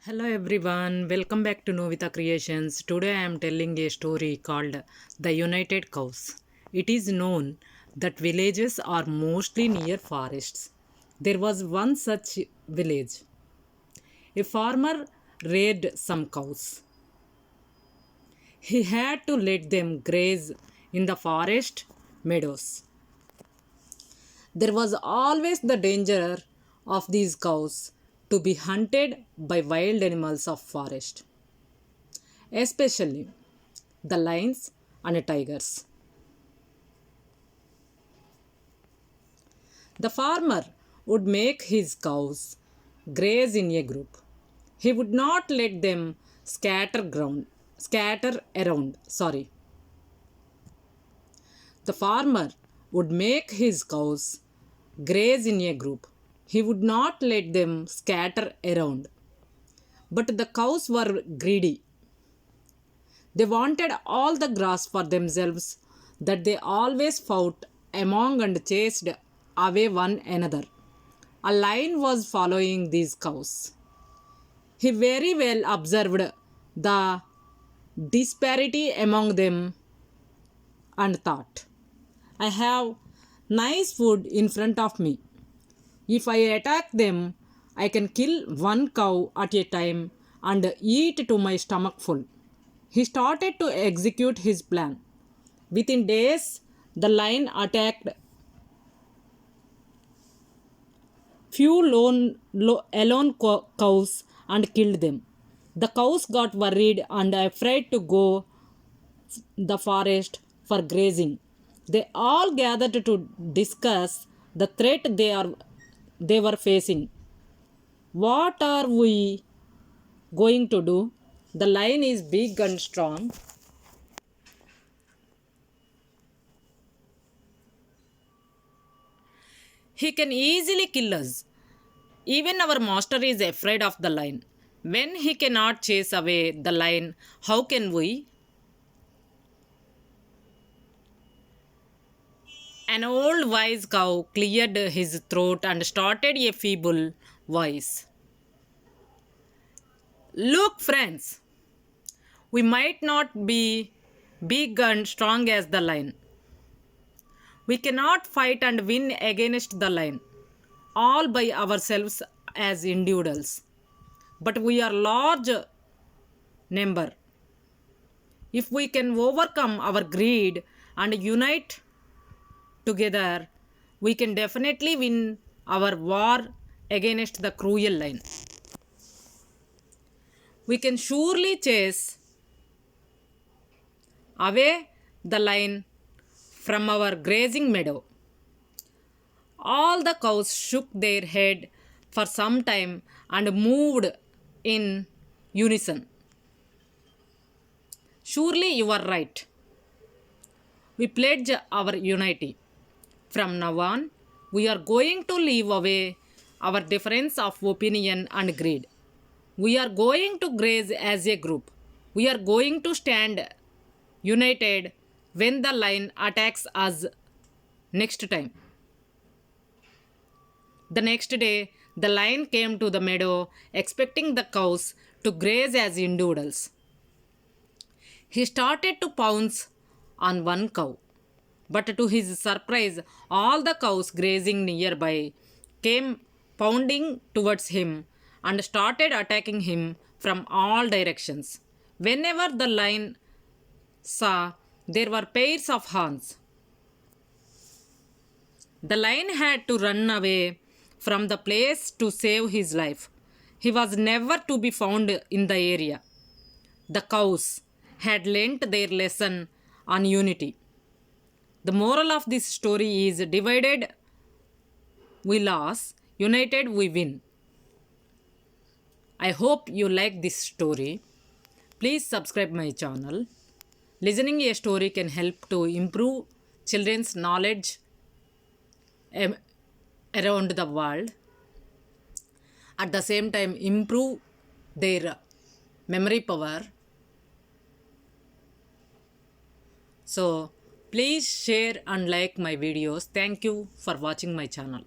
Hello everyone, welcome back to Novita Creations. Today I am telling a story called The United Cows. It is known that villages are mostly near forests. There was one such village. A farmer reared some cows. He had to let them graze in the forest meadows. There was always the danger of these cows to be hunted by wild animals of forest, especially the lions and tigers. The farmer would make his cows graze in a group. He would not let them scatter around. Sorry. The farmer would make his cows graze in a group. He would not let them scatter around. But the cows were greedy. They wanted all the grass for themselves, that they always fought among and chased away one another. A lion was following these cows. He very well observed the disparity among them and thought, I have nice food in front of me. If I attack them, I can kill one cow at a time and eat to my stomach full. He started to execute his plan. Within days, the lion attacked few alone cows and killed them. The cows got worried and afraid to go the forest for grazing. They all gathered to discuss the threat they were facing. What are we going to do? The lion is big and strong. He can easily kill us. Even our master is afraid of the lion. When he cannot chase away the lion, how can we? An old wise cow cleared his throat and started a feeble voice. Look, friends, we might not be big and strong as the lion. We cannot fight and win against the lion all by ourselves as individuals. But we are large number. If we can overcome our greed and unite together, we can definitely win our war against the cruel lion. We can surely chase away the lion from our grazing meadow. All the cows shook their head for some time and moved in unison. Surely you are right. We pledge our unity. From now on, we are going to leave away our difference of opinion and greed. We are going to graze as a group. We are going to stand united when the lion attacks us next time. The next day, the lion came to the meadow expecting the cows to graze as individuals. He started to pounce on one cow. But to his surprise, all the cows grazing nearby came pounding towards him and started attacking him from all directions. Whenever the lion saw there were pairs of horns, the lion had to run away from the place to save his life. He was never to be found in the area. The cows had learnt their lesson on unity. The moral of this story is divided we lose, united we win. I hope you like this story. Please subscribe my channel. Listening a story can help to improve children's knowledge around the world. At the same time, improve their memory power. So, please share and like my videos. Thank you for watching my channel.